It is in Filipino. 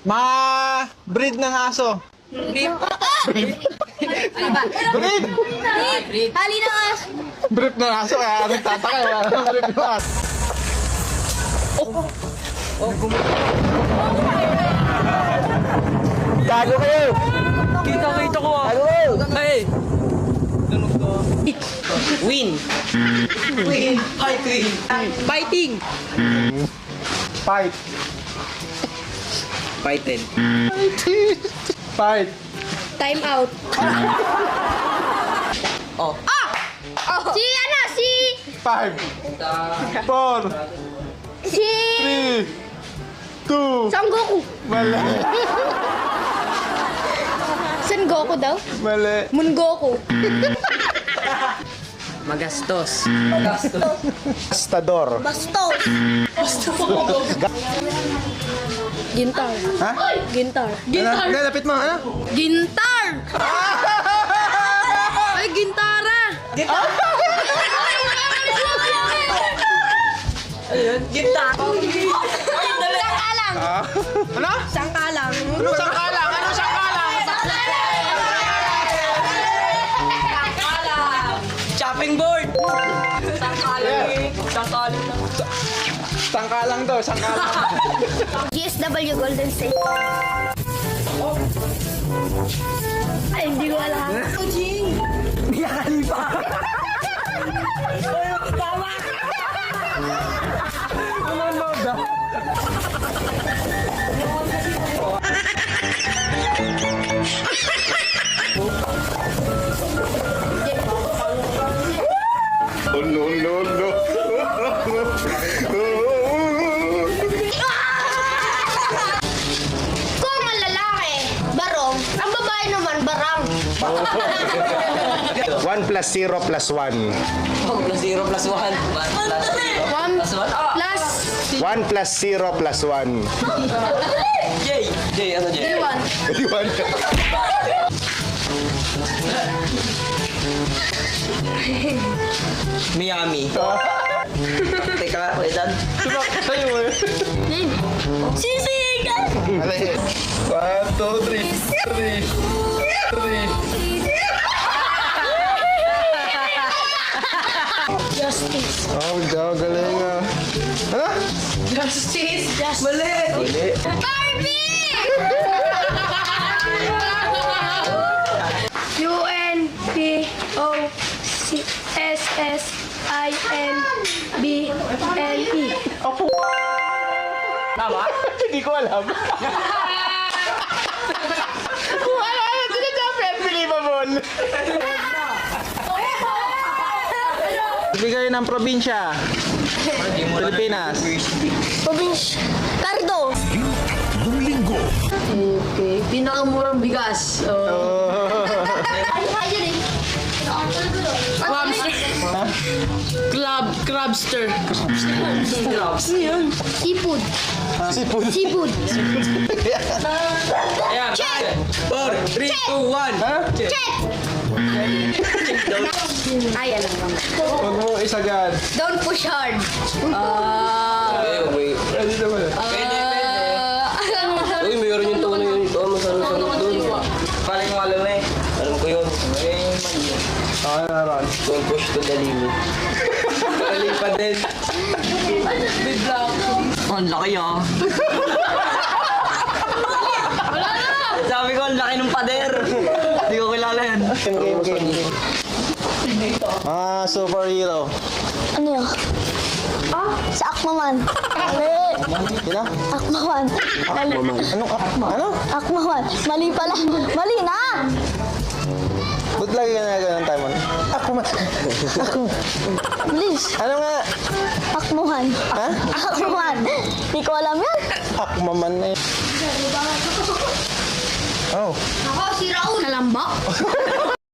Breed ng aso. Breed. Ano ba? Breed! Breed. Hali ng aso. Breed ng aso, kaya nagtataka. Breed ng aso. Gago kayo! Kita ko ah. Gago kayo! Hey! Win. Win. Hi, Queen. Fighting! Fight! Fighten. Fight! Time out. Oh. Si ano? Si... 5 4 Si... 3 2 Son Goku. Mali! Son Goku daw? Mali! Moon Goku. Magastos. Gastador. Bastos. Gintar. Ha? Gintar. Ano? Lapit mo, ano? Gintar! Ay, Gintara! Sangkalang! Ano? Sangkalang! Ano sangkalang? Ano sangkalang? Chopping board! Sangkalang daw, sangkalang. GSW Golden State. Ay, hindi ko alam. Mia Khalifa! Oh, no. Kung ang lalaki, barong, ang babae naman, barang. 1 plus 0 plus 1. Oh, plus 0 plus 1. 1 Plus 1. Ah! plus 1 plus 0 plus 1. Jay! Jay, ano Jay? 1. Miami. Teka, wait lang. Sa'yo mo yun. Sisig! Mali. 1, 2, 3. 3. Justice. Oh, galing ah. Ano? Justice. Mali. Barbie! UNPOCSSINBNE. Tama? Hindi ko alam. Kung ano, sinasabi, unbelievable. Bigay ng probinsya. Pilipinas. Province. Cardo. Okay. Pinakamurang bigas. Crabster. Seafood. Seafood. Seafood. Ayan, Check! 4, 3, 2, 1. Ha? Check! Ay, alam ko. Huwag mo isagad. Don't push hard. Wait. Pwede naman. Pwede. Uy, mayroon yung tono yun. Ito, masarap doon. Paling mo alam eh. Alam ko yun. Okay na ron. Don't push to the limit. Paling pa din. Oh, ang laki ah. Sabi ko, ang laki ng pader. Hindi ko kilala yan. Game. Superhero. Ano yun? Sa Akmaman. Mali. Sino? Akmaman. Anong ano? Akmaman. Mali pala. Mali na! Ba't lagi ka nagagawin ng time mo? Ako man. Please. Ano nga? Akmuhan. Ha? Akmuhan. Di ko alam yan. Ako maman na yun. Oh. Ako, si Raul. Kalamba?